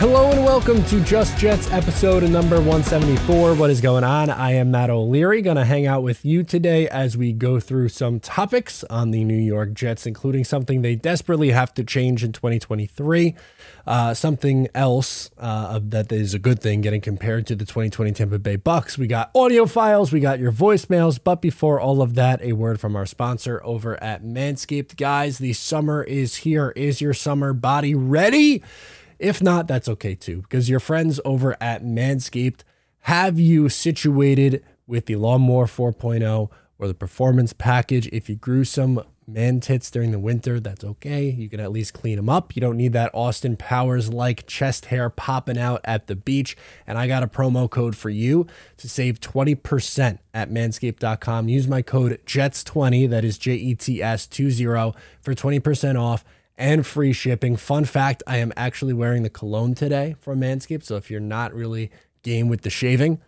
Hello and welcome to Just Jets episode number 174. What is going on? I am Matt O'Leary, going to hang out with you today as we go through some topics on the New York Jets, including something they desperately have to change in 2023. Something else that is a good thing getting compared to the 2020 Tampa Bay Bucks. We got audio files, we got your voicemails, but before all of that, a word from our sponsor over at Manscaped. Guys, the summer is here. Is your summer body ready? If not, that's okay too, because your friends over at Manscaped have you situated with the Lawnmower 4.0 or the Performance Package. If you grew some man tits during the winter, that's okay. You can at least clean them up. You don't need that Austin Powers-like chest hair popping out at the beach. And I got a promo code for you to save 20% at manscaped.com. Use my code JETS20, that is JETS20, for 20% off and free shipping. Fun fact, I am actually wearing the cologne today from Manscaped. So if you're not really game with the shaving,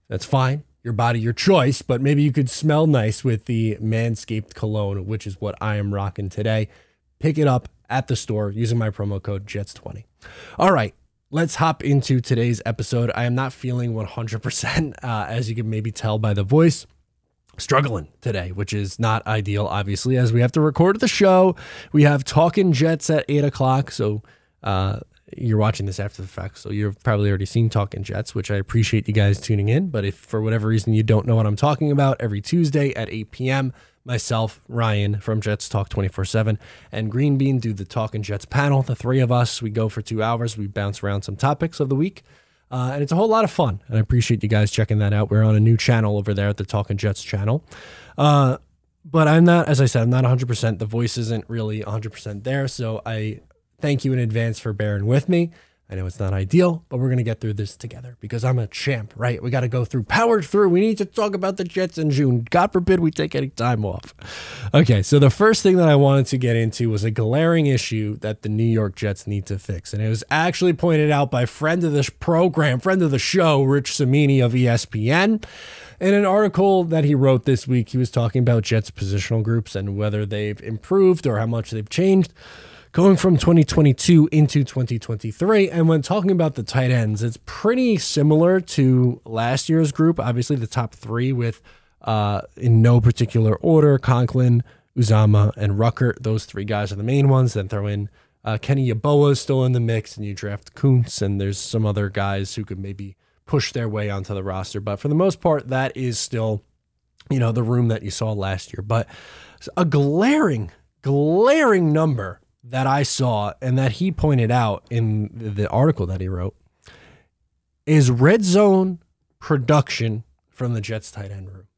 that's fine. Your body, your choice, but maybe you could smell nice with the Manscaped cologne, which is what I am rocking today. Pick it up at the store using my promo code JETS20. All right, let's hop into today's episode. I am not feeling 100%, as you can maybe tell by the voice. Struggling today, which is not ideal, obviously, as we have to record the show. We have Talking Jets at 8 o'clock, so you're watching this after the fact, so you've probably already seen Talking Jets, which I appreciate you guys tuning in. But if for whatever reason you don't know what I'm talking about, every Tuesday at 8 p.m., myself, Ryan from Jets Talk 24/7, and Green Bean do the Talking Jets panel. The three of us, we go for 2 hours. We bounce around some topics of the week. And it's a whole lot of fun, and I appreciate you guys checking that out. We're on a new channel over there at the Talking Jets channel. But I'm not, as I said, I'm not 100%. The voice isn't really 100% there, so I thank you in advance for bearing with me. I know it's not ideal, but we're going to get through this together because I'm a champ, right? We got to go through, power through. We need to talk about the Jets in June. God forbid we take any time off. Okay, so the first thing that I wanted to get into was a glaring issue that the New York Jets need to fix. And it was actually pointed out by friend of this program, friend of the show, Rich Cimini of ESPN. In an article that he wrote this week, he was talking about Jets positional groups and whether they've improved or how much they've changed going from 2022 into 2023. And when talking about the tight ends, it's pretty similar to last year's group. Obviously, the top three with, in no particular order, Conklin, Uzama, and Ruckert. Those three guys are the main ones. Then throw in Kenny Yeboah still in the mix, and you draft Kuntz, and there's some other guys who could maybe push their way onto the roster. But for the most part, that is still, the room that you saw last year. But a glaring number that I saw and that he pointed out in the article that he wrote is Redzone production from the Jets tight end room.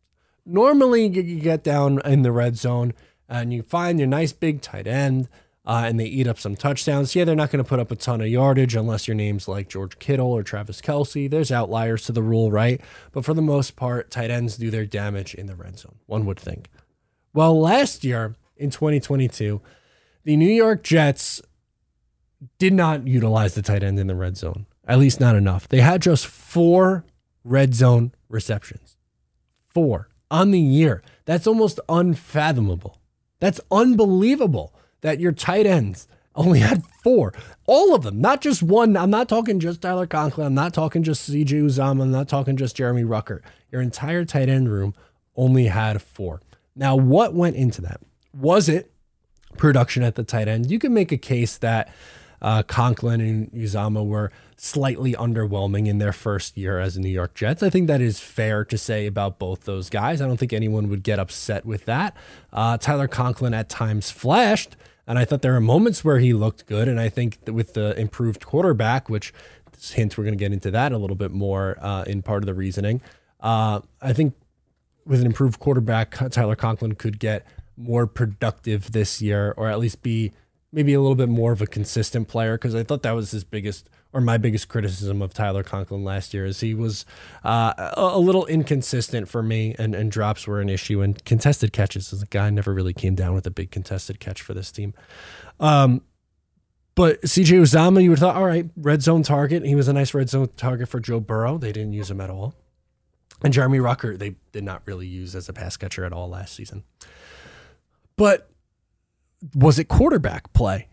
Normally you get down in the red zone and you find your nice big tight end and they eat up some touchdowns. Yeah, they're not going to put up a ton of yardage unless your name's like George Kittle or Travis Kelce. There's outliers to the rule, right? But for the most part, tight ends do their damage in the red zone, one would think. Well, last year in 2022, the New York Jets did not utilize the tight end in the red zone, at least not enough. They had just 4 red zone receptions. 4 on the year. That's almost unfathomable. That's unbelievable that your tight ends only had 4. All of them, not just one. I'm not talking just Tyler Conklin. I'm not talking just CJ Uzama. I'm not talking just Jeremy Ruckert. Your entire tight end room only had 4. Now, what went into that? Was it production at the tight end? You can make a case that Conklin and Uzama were slightly underwhelming in their first year as the New York Jets. I think that is fair to say about both those guys. I don't think anyone would get upset with that. Tyler Conklin at times flashed, and I thought there were moments where he looked good, and I think that with the improved quarterback, which hint we're going to get into that a little bit more in part of the reasoning, I think with an improved quarterback, Tyler Conklin could get more productive this year, or at least be maybe a little bit more of a consistent player, because I thought that was his biggest, or my biggest criticism of Tyler Conklin last year, is he was a little inconsistent for me, and drops were an issue, and contested catches, as a guy never really came down with a big contested catch for this team. But CJ Uzama, you would have thought, all right, red zone target. He was a nice red zone target for Joe Burrow. They didn't use him at all. And Jeremy Ruckert, they did not really use as a pass catcher at all last season. But was it quarterback play?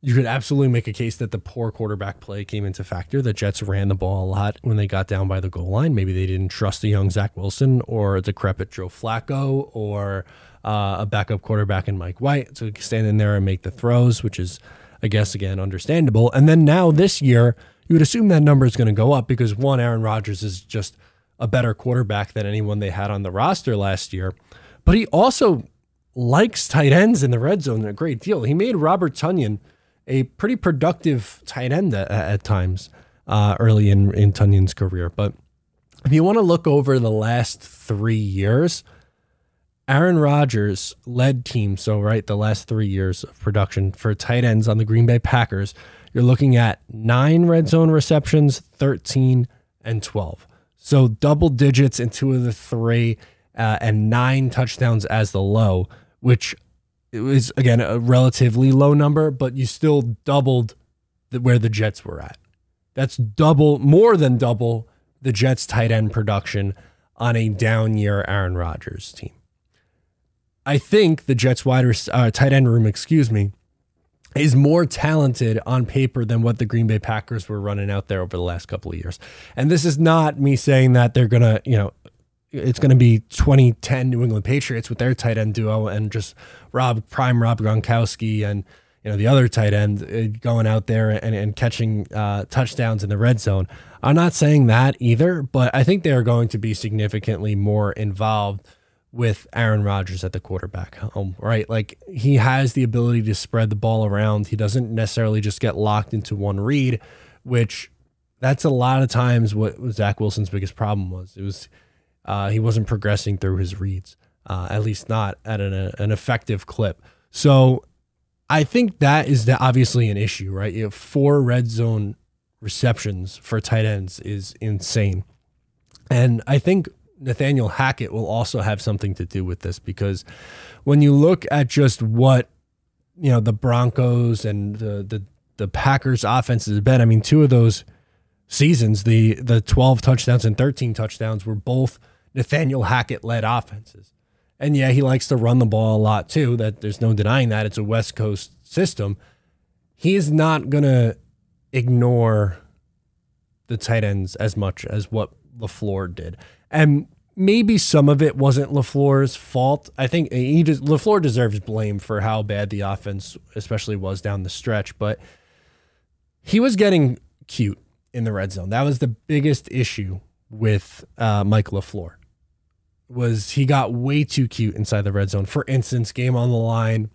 You could absolutely make a case that the poor quarterback play came into factor. The Jets ran the ball a lot when they got down by the goal line. Maybe they didn't trust a young Zach Wilson or a decrepit Joe Flacco or a backup quarterback in Mike White to stand in there and make the throws, which is, I guess, again, understandable. And then now this year, you would assume that number is going to go up because, one, Aaron Rodgers is just a better quarterback than anyone they had on the roster last year. But he also likes tight ends in the red zone a great deal. He made Robert Tonyan a pretty productive tight end at times early in Tunyan's career. But if you want to look over the last 3 years, Aaron Rodgers led teams. So, right, the last 3 years of production for tight ends on the Green Bay Packers, you're looking at 9 red zone receptions, 13 and 12. So double digits in 2 of the 3 and 9 touchdowns as the low, which it was, again, a relatively low number, but you still doubled where the Jets were at. That's more than double the Jets' tight end production on a down year Aaron Rodgers team. I think the Jets' tight end room, is more talented on paper than what the Green Bay Packers were running out there over the last couple of years. And this is not me saying that they're going to, it's going to be 2010 New England Patriots with their tight end duo and just Rob Gronkowski and the other tight end going out there and catching touchdowns in the red zone. I'm not saying that either, but I think they are going to be significantly more involved with Aaron Rodgers at the quarterback home, right? Like, he has the ability to spread the ball around. He doesn't necessarily just get locked into one read, which that's a lot of times what Zach Wilson's biggest problem was. It was he wasn't progressing through his reads, at least not at an effective clip. So I think that is obviously an issue, right? You have 4 red zone receptions for tight ends is insane. And I think Nathaniel Hackett will also have something to do with this, because when you look at just what the Broncos and the Packers offenses have been, I mean, 2 of those seasons, the 12 touchdowns and 13 touchdowns were both Nathaniel Hackett-led offenses. And yeah, he likes to run the ball a lot too. That there's no denying that. It's a West Coast system. He is not going to ignore the tight ends as much as what LaFleur did. And maybe some of it wasn't LaFleur's fault. I think LaFleur deserves blame for how bad the offense especially was down the stretch, but he was getting cute in the red zone. That was the biggest issue with Mike LaFleur, was he got way too cute inside the red zone. For instance, game on the line,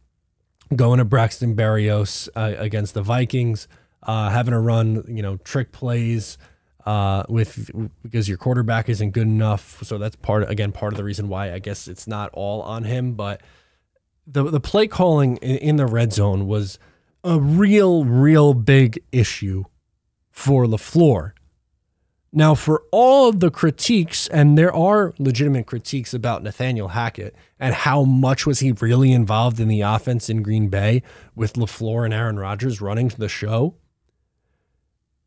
going to Braxton Berrios against the Vikings, having to run, trick plays because your quarterback isn't good enough. So that's part of the reason why I guess it's not all on him. But the play calling in the red zone was a real big issue for LaFleur. Now, for all of the critiques, and there are legitimate critiques about Nathaniel Hackett and how much was he really involved in the offense in Green Bay with LaFleur and Aaron Rodgers running the show,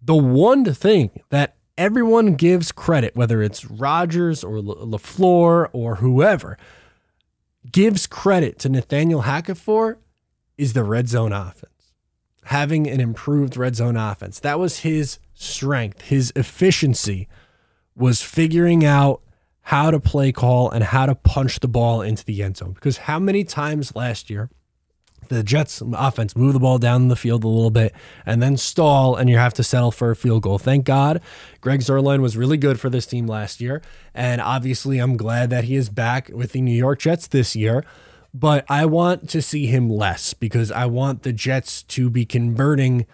the one thing that everyone gives credit, whether it's Rodgers or LaFleur or whoever, gives credit to Nathaniel Hackett for is the red zone offense. Having an improved red zone offense. That was his strength. His efficiency was figuring out how to play call and how to punch the ball into the end zone. Because how many times last year the Jets offense move the ball down the field a little bit and then stall, and you have to settle for a field goal. Thank God Greg Zuerlein was really good for this team last year. And obviously I'm glad that he is back with the New York Jets this year. But I want to see him less, because I want the Jets to be converting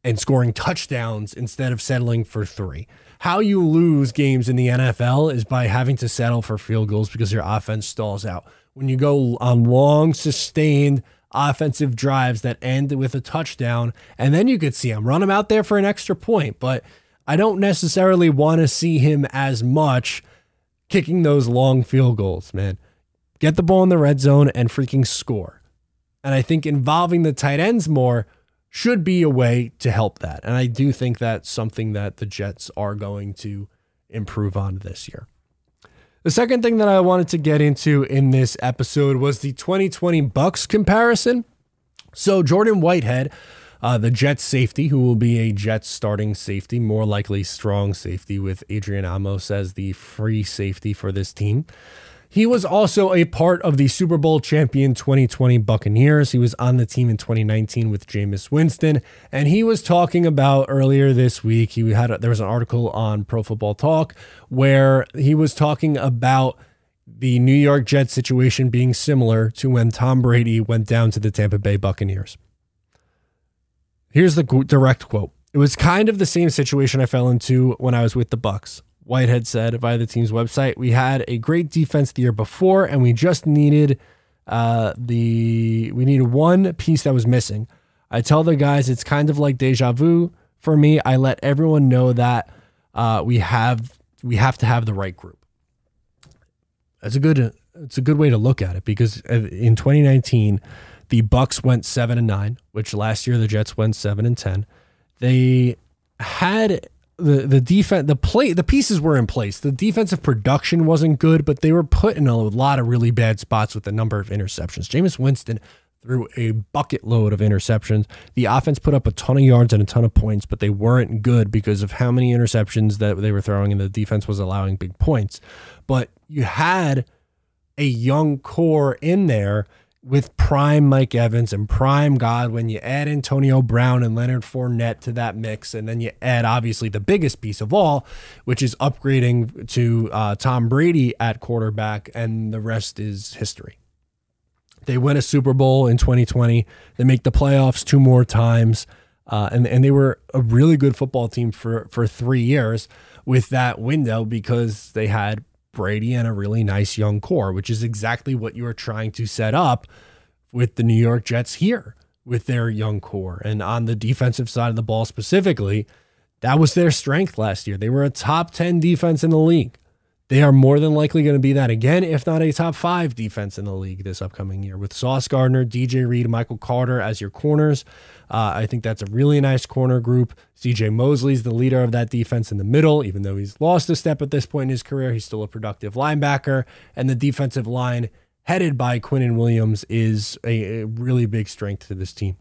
and scoring touchdowns instead of settling for 3. How you lose games in the NFL is by having to settle for field goals because your offense stalls out. When you go on long, sustained offensive drives that end with a touchdown, and then you could see him run him out there for an extra point. But I don't necessarily want to see him as much kicking those long field goals, man. Get the ball in the red zone and freaking score. And I think involving the tight ends more should be a way to help that. And I do think that's something that the Jets are going to improve on this year. The second thing that I wanted to get into in this episode was the 2020 Bucs comparison. So Jordan Whitehead, the Jets safety, who will be a Jets starting safety, more likely strong safety with Adrian Amos as the free safety for this team. He was also a part of the Super Bowl champion 2020 Buccaneers. He was on the team in 2019 with Jameis Winston, and he was talking about earlier this week. There was an article on Pro Football Talk where he was talking about the New York Jets situation being similar to when Tom Brady went down to the Tampa Bay Buccaneers. Here's the direct quote. "It was kind of the same situation I fell into when I was with the Bucs." Whitehead said via the team's website, "We had a great defense the year before, and we just needed one piece that was missing. I tell the guys it's kind of like deja vu for me. I let everyone know that we have to have the right group." It's a good way to look at it, because in 2019, the Bucs went 7-9, which last year the Jets went 7-10. They had the defense, the pieces were in place. The defensive production wasn't good, but they were put in a lot of really bad spots with a number of interceptions. Jameis Winston threw a bucket load of interceptions. The offense put up a ton of yards and a ton of points, but they weren't good because of how many interceptions that they were throwing, and the defense was allowing big points. But you had a young core in there with prime Mike Evans and prime Godwin. You add Antonio Brown and Leonard Fournette to that mix, and then you add obviously the biggest piece of all, which is upgrading to Tom Brady at quarterback, and the rest is history. They win a Super Bowl in 2020. They make the playoffs 2 more times, and they were a really good football team for 3 years with that window, because they had Brady and a really nice young core, which is exactly what you are trying to set up with the New York Jets here with their young core. And on the defensive side of the ball specifically, that was their strength last year. They were a top 10 defense in the league. They are more than likely going to be that again, if not a top 5 defense in the league this upcoming year, with Sauce Gardner, DJ Reed, Michael Carter as your corners. I think that's a really nice corner group. CJ Mosley's the leader of that defense in the middle. Even though he's lost a step at this point in his career, he's still a productive linebacker. And the defensive line, headed by Quinnen Williams, is a really big strength to this team.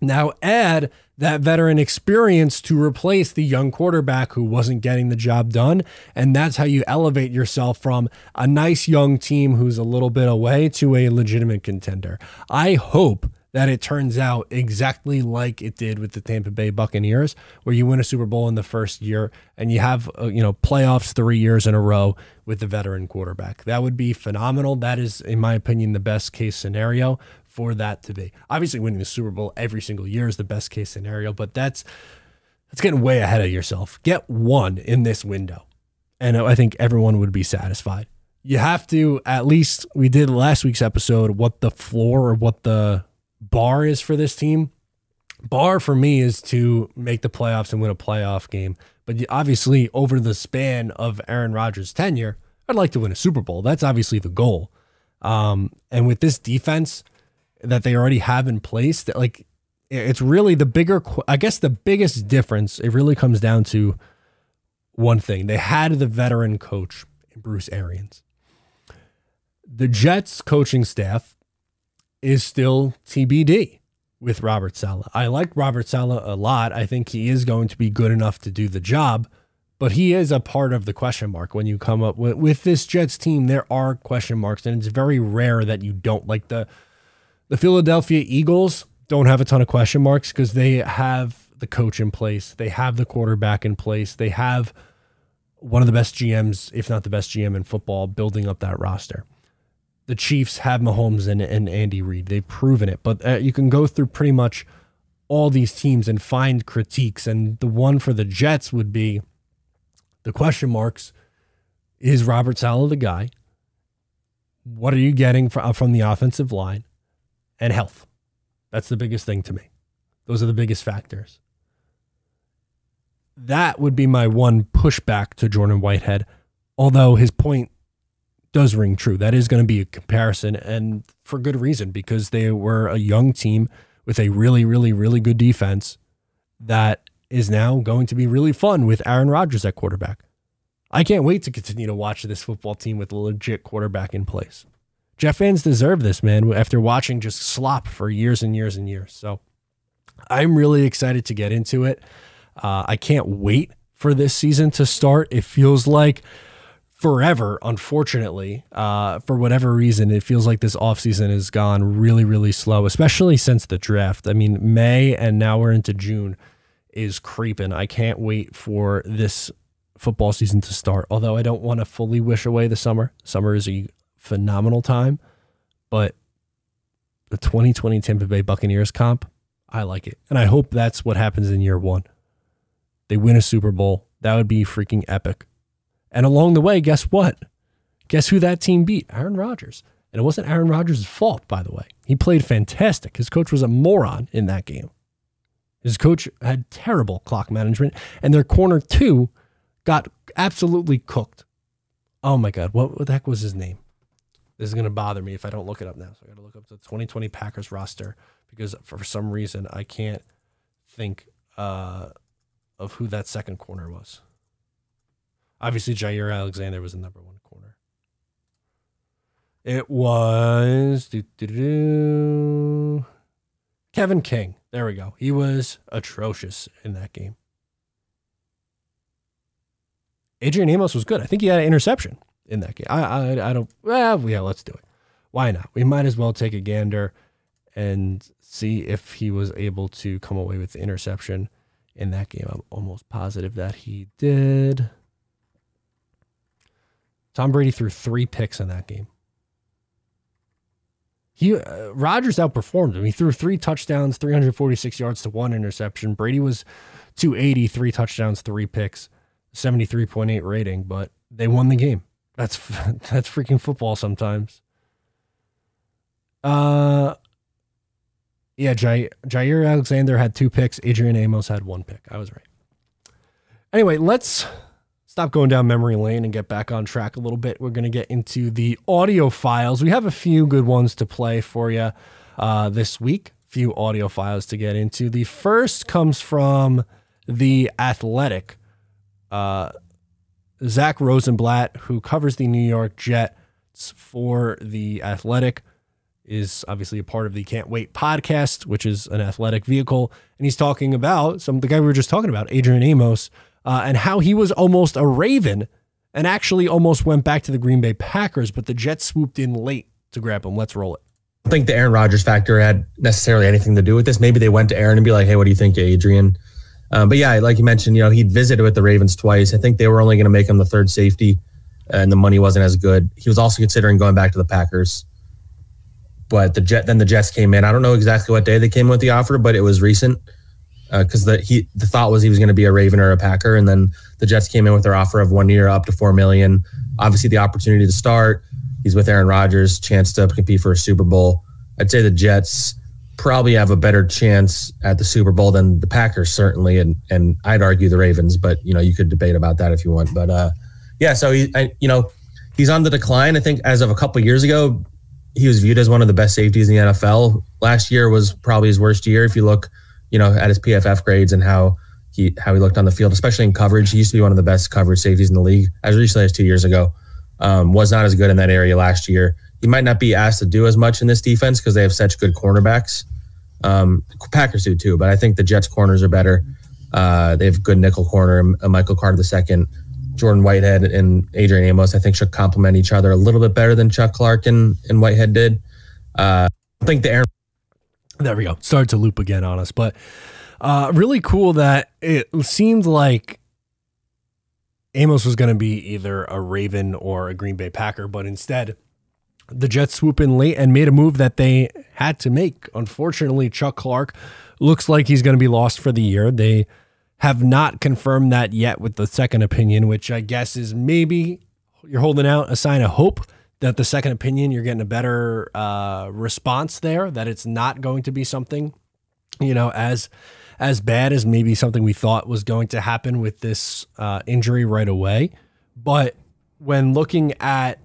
Now add that veteran experience to replace the young quarterback who wasn't getting the job done, and that's how you elevate yourself from a nice young team who's a little bit away to a legitimate contender. I hope that it turns out exactly like it did with the Tampa Bay Buccaneers, where you win a Super Bowl in the first year and you have playoffs 3 years in a row with the veteran quarterback. That would be phenomenal. That is, in my opinion, the best case scenario for that to be. Obviously, winning the Super Bowl every single year is the best case scenario, but that's getting way ahead of yourself. Get one in this window, and I think everyone would be satisfied. You have to, at least we did last week's episode, what the floor or what the bar is for this team. Bar for me is to make the playoffs and win a playoff game. But obviously, over the span of Aaron Rodgers' tenure, I'd like to win a Super Bowl. That's obviously the goal. And with this defense that they already have in place, that it's really the biggest difference. It really comes down to one thing. They had the veteran coach, Bruce Arians. The Jets coaching staff is still TBD with Robert Saleh. I like Robert Saleh a lot. I think he is going to be good enough to do the job, but he is a part of the question mark. When you come up with this Jets team, there are question marks, and it's very rare that you don't. Like the Philadelphia Eagles don't have a ton of question marks because they have the coach in place. They have the quarterback in place. They have one of the best GMs, if not the best GM in football, building up that roster. The Chiefs have Mahomes and Andy Reid. They've proven it. But you can go through pretty much all these teams and find critiques. And the one for the Jets would be the question marks. Is Robert Saleh the guy? What are you getting from the offensive line? And health. That's the biggest thing to me. Those are the biggest factors. That would be my one pushback to Jordan Whitehead. Although his point does ring true. That is going to be a comparison, and for good reason, because they were a young team with a really, really, really good defense that is now going to be really fun with Aaron Rodgers at quarterback. I can't wait to continue to watch this football team with a legit quarterback in place. Jet fans deserve this, man, after watching just slop for years and years and years. So I'm really excited to get into it. I can't wait for this season to start. It feels like forever, unfortunately. For whatever reason, it feels like this offseason has gone really, really slow, especially since the draft. I mean, May and now we're into June is creeping. I can't wait for this football season to start, although I don't want to fully wish away the summer. Summer is a phenomenal time, but the 2020 Tampa Bay Buccaneers comp, I like it. And I hope that's what happens in year one. They win a Super Bowl. That would be freaking epic. And along the way, guess what? Guess who that team beat? Aaron Rodgers. And it wasn't Aaron Rodgers' fault, by the way. He played fantastic. His coach was a moron in that game. His coach had terrible clock management, and their corner 2 got absolutely cooked. Oh my God, what the heck was his name? This is going to bother me if I don't look it up now. So I got to look up the 2020 Packers roster because for some reason I can't think of who that second corner was. Obviously, Jair Alexander was the number 1 corner. It was Kevin King. There we go. He was atrocious in that game. Adrian Amos was good. I think he had an interception in that game. I don't. Well, yeah, let's do it. Why not? We might as well take a gander and see if he was able to come away with the interception in that game. I'm almost positive that he did. Tom Brady threw 3 picks in that game. Rodgers outperformed him. He threw 3 touchdowns, 346 yards to 1 interception. Brady was 280, 3 touchdowns, 3 picks, 73.8 rating, but they won the game. That's freaking football sometimes. Yeah, Jair Alexander had 2 picks. Adrian Amos had 1 pick. I was right. Anyway, let's stop going down memory lane and get back on track a little bit. We're going to get into the audio files. We have a few good ones to play for you this week. Few audio files to get into. The first comes from The Athletic. Zach Rosenblatt, who covers the New York Jets for The Athletic, is obviously a part of the Can't Wait podcast, which is an athletic vehicle. And he's talking about the guy we were just talking about, Adrian Amos, and how he was almost a Raven and actually almost went back to the Green Bay Packers, but the Jets swooped in late to grab him. Let's roll it. I don't think the Aaron Rodgers factor had necessarily anything to do with this. Maybe they went to Aaron and be like, hey, what do you think, Adrian? But yeah, like you mentioned, he'd visited with the Ravens twice. I think they were only going to make him the 3rd safety, and the money wasn't as good. He was also considering going back to the Packers. But then the Jets came in. I don't know exactly what day they came in with the offer, but it was recent. Because the thought was he was going to be a Raven or a Packer, and then the Jets came in with their offer of 1 year up to $4 million. Obviously, the opportunity to start. He's with Aaron Rodgers, chance to compete for a Super Bowl. I'd say the Jets probably have a better chance at the Super Bowl than the Packers, certainly, and I'd argue the Ravens, but you could debate about that if you want. But yeah, so he's on the decline. I think as of a couple of years ago, he was viewed as one of the best safeties in the NFL. Last year was probably his worst year if you look at his PFF grades and how he looked on the field, especially in coverage. He used to be one of the best coverage safeties in the league as recently as 2 years ago. Was not as good in that area last year. He might not be asked to do as much in this defense because they have such good cornerbacks. Packers do too, but I think the Jets corners are better. They have good nickel corner, Michael Carter II, Jordan Whitehead and Adrian Amos. I think should complement each other a little bit better than Chuck Clark and Whitehead did. I think the Aaron. There we go. Started to loop again on us, but really cool that it seemed like Amos was going to be either a Raven or a Green Bay Packer, but instead the Jets swoop in late and made a move that they had to make. Unfortunately, Chuck Clark looks like he's going to be lost for the year. They have not confirmed that yet with the second opinion, which I guess is maybe you're holding out a sign of hope that the second opinion, you're getting a better response there, that it's not going to be something, as bad as maybe something we thought was going to happen with this injury right away. But when looking at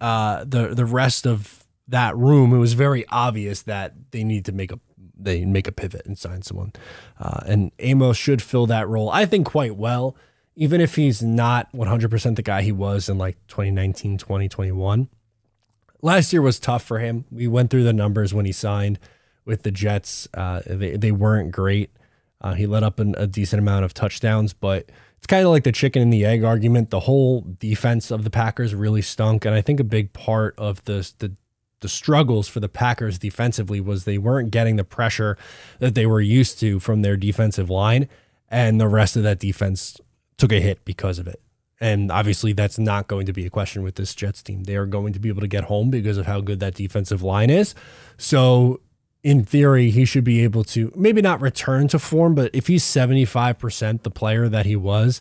the rest of that room, it was very obvious that they need to make a pivot and sign someone. And Amos should fill that role, I think, quite well. Even if he's not 100% the guy he was in like 2019, 2021, last year was tough for him. We went through the numbers when he signed with the Jets. They weren't great. He let up a decent amount of touchdowns, but it's kind of like the chicken and the egg argument. The whole defense of the Packers really stunk, and I think a big part of the struggles for the Packers defensively was they weren't getting the pressure that they were used to from their defensive line, and the rest of that defense took a hit because of it. And obviously that's not going to be a question with this Jets team. They are going to be able to get home because of how good that defensive line is. So in theory, he should be able to maybe not return to form, but if he's 75% the player that he was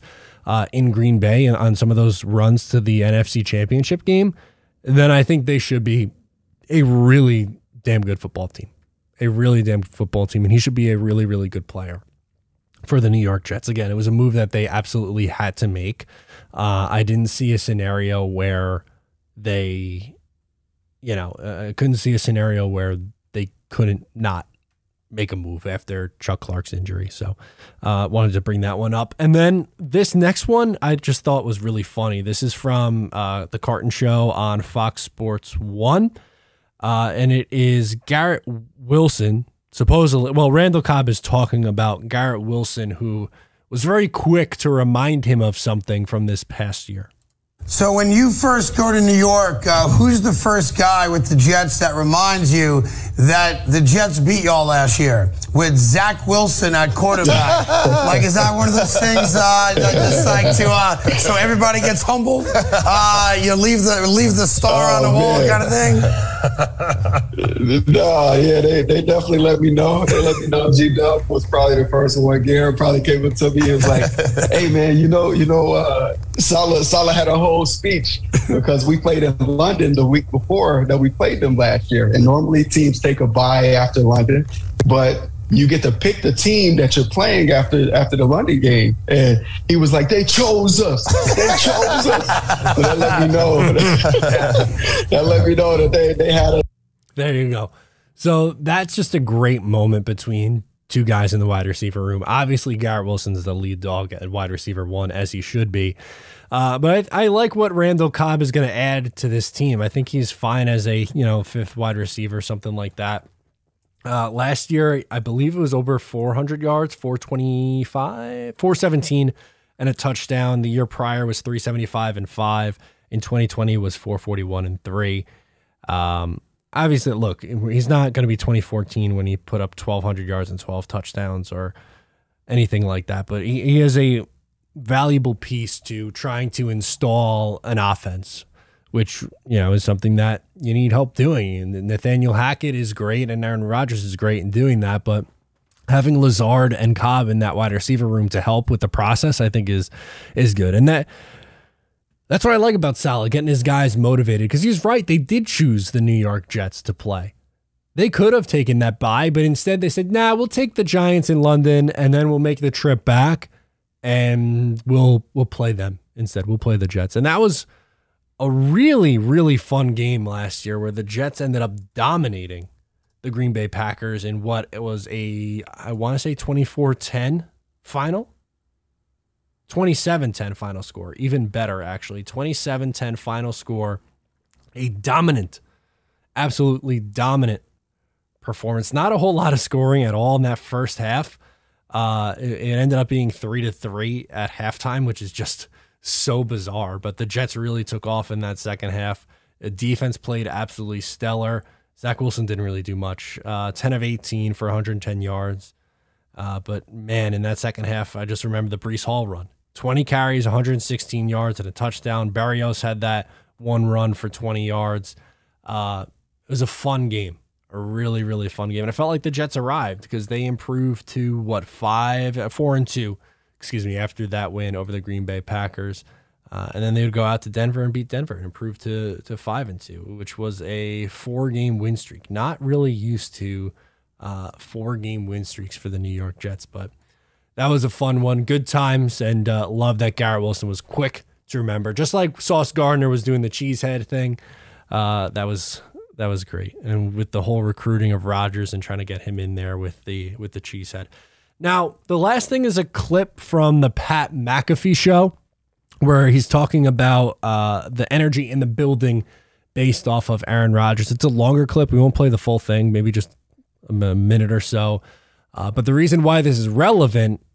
in Green Bay and on some of those runs to the NFC Championship game, then I think they should be a really damn good football team. A really damn good football team, and he should be a really, really good player for the New York Jets. Again, it was a move that they absolutely had to make. I didn't see a scenario where they, I couldn't see a scenario where they couldn't not make a move after Chuck Clark's injury. So wanted to bring that one up. And then this next one I just thought was really funny. This is from the Carton Show on Fox Sports 1. And it is Garrett Wilson, supposedly. Well, Randall Cobb is talking about Garrett Wilson, who was very quick to remind him of something from this past year. So when you first go to New York, who's the first guy with the Jets that reminds you that the Jets beat y'all last year with Zach Wilson at quarterback? Like, is that one of those things just like to so everybody gets humbled? You leave the star on the wall kind of thing? No, yeah, they definitely let me know. They let me know G-Dub was probably the first one. Garrett probably came up to me and was like, hey, man, Salah had a whole speech because we played in London the week before that we played them last year. And normally teams take a bye after London, but you get to pick the team that you're playing after the London game. And he was like, they chose us. They chose us. So that let me know. that they had a. There you go. So that's just a great moment between two guys in the wide receiver room. Obviously, Garrett Wilson's the lead dog at wide receiver 1, as he should be. But I like what Randall Cobb is going to add to this team. I think he's fine as a 5th wide receiver, something like that. Last year, I believe it was over 400 yards, 425, 417, and a touchdown. The year prior was 375 and 5. In 2020 was 441 and 3. Obviously, look, he's not going to be 2014 when he put up 1,200 yards and 12 touchdowns or anything like that. But he is a valuable piece to trying to install an offense, which, is something that you need help doing. And Nathaniel Hackett is great and Aaron Rodgers is great in doing that. But having Lazard and Cobb in that wide receiver room to help with the process, I think is good. And that's what I like about Salah, getting his guys motivated, because he's right. They did choose the New York Jets to play. They could have taken that bye, but instead they said, nah, we'll take the Giants in London and then we'll make the trip back and we'll play them instead. We'll play the Jets. And that was a really, really fun game last year where the Jets ended up dominating the Green Bay Packers in what it was I want to say 24-10 final. 27-10 final score. Even better, actually. 27-10 final score. A dominant, absolutely dominant performance. Not a whole lot of scoring at all in that first half. It ended up being 3-3 at halftime, which is just so bizarre. But the Jets really took off in that second half. The defense played absolutely stellar. Zach Wilson didn't really do much. 10 of 18 for 110 yards. But, man, in that second half, I just remember the Breece Hall run. 20 carries, 116 yards, and a touchdown. Berrios had that one run for 20 yards. It was a fun game, a really, really fun game. And I felt like the Jets arrived because they improved to, 4-2, after that win over the Green Bay Packers. And then they would go out to Denver and beat Denver and improve to 5-2, which was a 4-game win streak. Not really used to 4-game win streaks for the New York Jets, but that was a fun one. Good times, and love that Garrett Wilson was quick to remember. Just like Sauce Gardner was doing the cheesehead thing. That was great. And with the whole recruiting of Rodgers and trying to get him in there with the cheesehead. Now, the last thing is a clip from the Pat McAfee show where he's talking about the energy in the building based off of Aaron Rodgers. It's a longer clip. We won't play the full thing, maybe just a minute or so. But the reason why this is relevant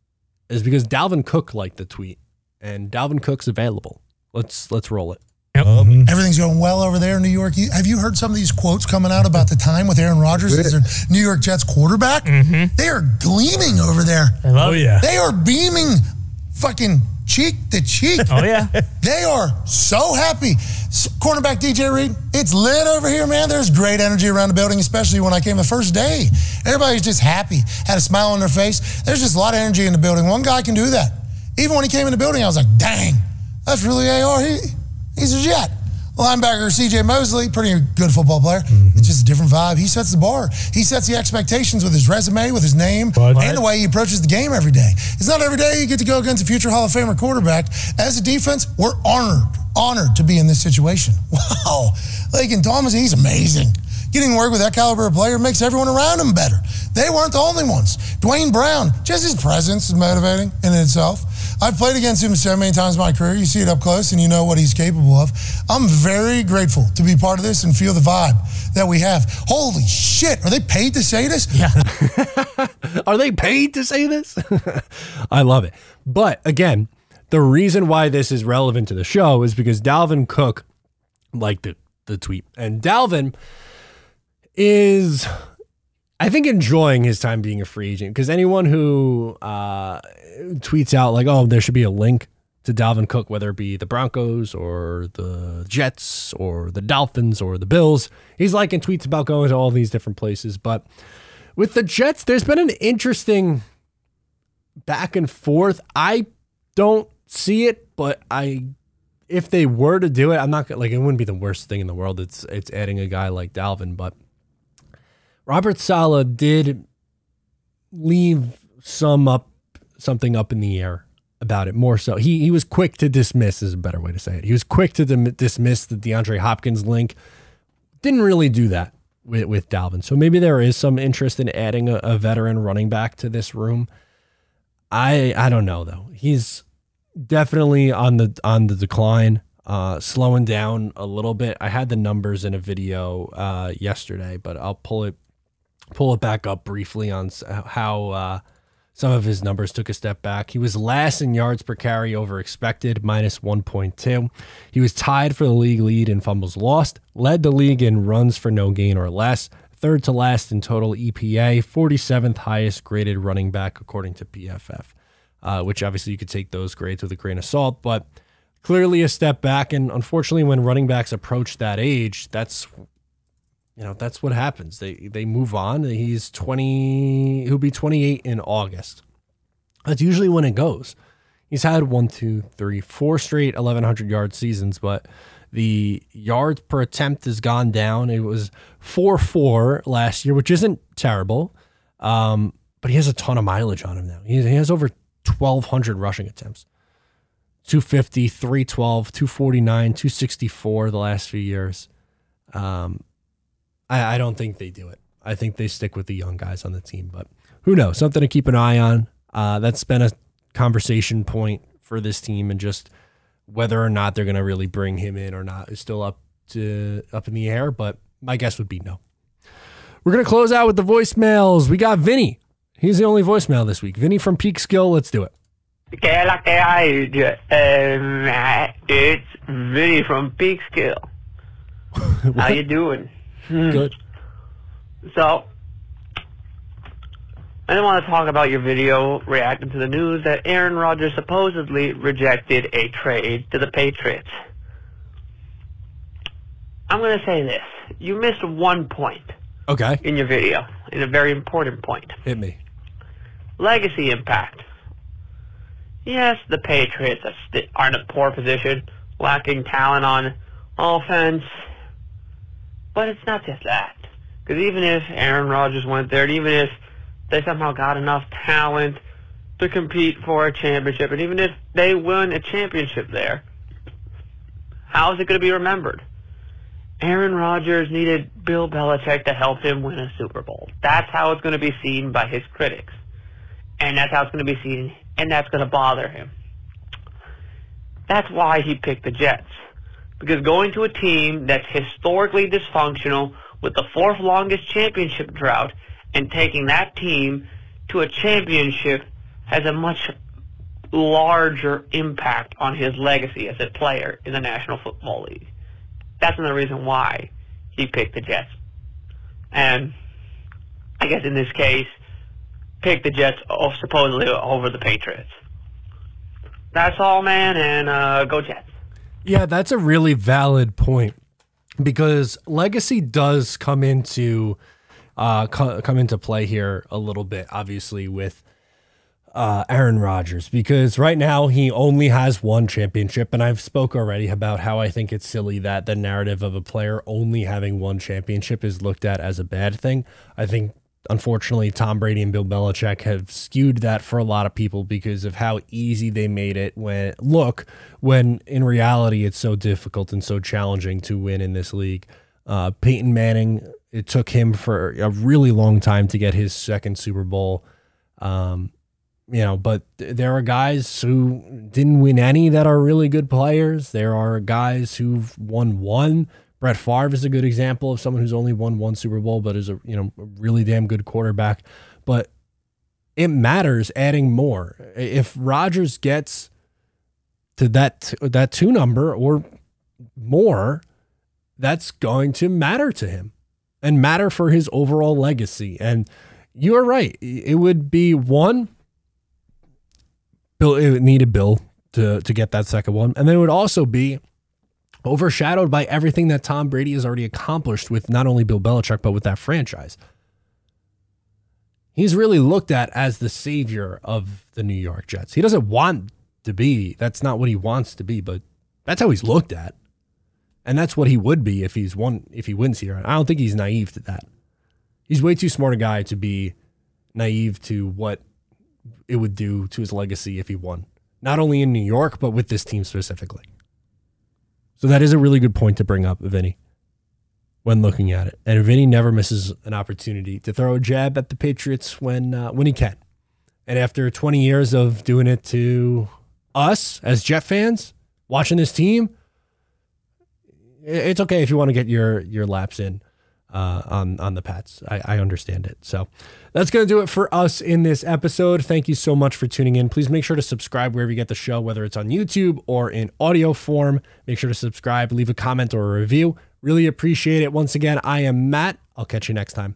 is because Dalvin Cook liked the tweet, and Dalvin Cook's available. Let's roll it. Yep. Everything's going well over there in New York. Have you heard some of these quotes coming out about the time with Aaron Rodgers as their New York Jets quarterback? They are gleaming over there. Oh, yeah. They are beaming fucking cheek to cheek. Oh, yeah. They are so happy. Cornerback DJ Reed, it's lit over here, man. There's great energy around the building, especially when I came the first day. Everybody's just happy, had a smile on their face. There's just a lot of energy in the building. One guy can do that. Even when he came in the building, I was like, dang, that's really AR. He's a Jet. Linebacker C.J. Mosley, pretty good football player. It's just a different vibe. He sets the bar. He sets the expectations with his resume, with his name, and the way he approaches the game every day. It's not every day you get to go against a future Hall of Famer quarterback. As a defense, we're honored to be in this situation. Wow. Lakin Thomas, he's amazing. Getting to work with that caliber of player makes everyone around him better. They weren't the only ones. Dwayne Brown, just his presence is motivating in itself. I've played against him so many times in my career. You see it up close and you know what he's capable of. I'm very grateful to be part of this and feel the vibe that we have. Holy shit, are they paid to say this? Yeah. Are they paid to say this? I love it. But again, the reason why this is relevant to the show is because Dalvin Cook liked the tweet. And Dalvin is, I think, enjoying his time being a free agent, because anyone who tweets out like, oh, there should be a link to Dalvin Cook, whether it be the Broncos or the Jets or the Dolphins or the Bills, he's liking tweets about going to all these different places. But with the Jets, there's been an interesting back and forth. I don't see it, but if they were to do it, I'm not gonna, like, it wouldn't be the worst thing in the world. It's adding a guy like Dalvin, but Robert Saleh did leave something up in the air about it, more so. He was quick to dismiss, is a better way to say it. He was quick to dismiss the DeAndre Hopkins link. Didn't really do that with Dalvin. So maybe there is some interest in adding a veteran running back to this room. I don't know, though. He's definitely on the decline, slowing down a little bit. I had the numbers in a video yesterday, but I'll pull it back up briefly on how some of his numbers took a step back. He was last in yards per carry over expected, minus 1.2. He was tied for the league lead in fumbles lost, led the league in runs for no gain or less, third to last in total EPA, 47th highest graded running back according to PFF, which obviously you could take those grades with a grain of salt, but clearly a step back. And unfortunately, when running backs approach that age, that's what happens. They move on. He'll be 28 in August. That's usually when it goes. He's had 4 straight 1,100-yard seasons, but the yards per attempt has gone down. It was 4.4 last year, which isn't terrible, but he has a ton of mileage on him now. He has over 1,200 rushing attempts. 250, 312, 249, 264 the last few years. I don't think they do it. I think they stick with the young guys on the team, but who knows? Something to keep an eye on. That's been a conversation point for this team, and just whether or not they're going to really bring him in or not is still up in the air, but my guess would be no. We're going to close out with the voicemails. We got Vinny. He's the only voicemail this week. Vinny from Peekskill. Let's do it. It's Vinny from Peekskill. How you doing? Good. So, I didn't want to talk about your video reacting to the news that Aaron Rodgers supposedly rejected a trade to the Patriots. I'm going to say this. You missed one point. Okay. In your video, in a very important point. Hit me. Legacy impact. Yes, the Patriots are in a poor position, lacking talent on offense. But it's not just that. Because even if Aaron Rodgers went there, and even if they somehow got enough talent to compete for a championship, and even if they win a championship there, how is it going to be remembered? Aaron Rodgers needed Bill Belichick to help him win a Super Bowl. That's how it's going to be seen by his critics. And that's how it's going to be seen, and that's going to bother him. That's why he picked the Jets. Because going to a team that's historically dysfunctional with the fourth longest championship drought and taking that team to a championship has a much larger impact on his legacy as a player in the National Football League. That's another reason why he picked the Jets. And I guess in this case, picked the Jets supposedly over the Patriots. That's all, man, and go Jets. Yeah, that's a really valid point because legacy does come into play here a little bit, obviously, with Aaron Rodgers, because right now he only has one championship, and I've spoke already about how I think it's silly that the narrative of a player only having one championship is looked at as a bad thing. I think, unfortunately, Tom Brady and Bill Belichick have skewed that for a lot of people because of how easy they made it when in reality it's so difficult and so challenging to win in this league. Peyton Manning, it took him for a really long time to get his second Super Bowl. But there are guys who didn't win any that are really good players. There are guys who've won one. Brett Favre is a good example of someone who's only won one Super Bowl, but is a really damn good quarterback. But it matters adding more. If Rodgers gets to that 2 number or more, that's going to matter to him and matter for his overall legacy. And you are right. It would be one. It would need a Bill to get that second one. And then it would also be overshadowed by everything that Tom Brady has already accomplished with not only Bill Belichick, but with that franchise. He's really looked at as the savior of the New York Jets. He doesn't want to be. That's not what he wants to be, but that's how he's looked at. And that's what he would be if he wins here. I don't think he's naive to that. He's way too smart a guy to be naive to what it would do to his legacy if he won, not only in New York, but with this team specifically. So that is a really good point to bring up, Vinny, when looking at it. And Vinny never misses an opportunity to throw a jab at the Patriots when he can. And after 20 years of doing it to us as Jet fans, watching this team, it's okay if you want to get your laps in on the Pats. I understand it. So that's going to do it for us in this episode. Thank you so much for tuning in. Please make sure to subscribe wherever you get the show, whether it's on YouTube or in audio form. Make sure to subscribe, leave a comment or a review. Really appreciate it. Once again, I am Matt. I'll catch you next time.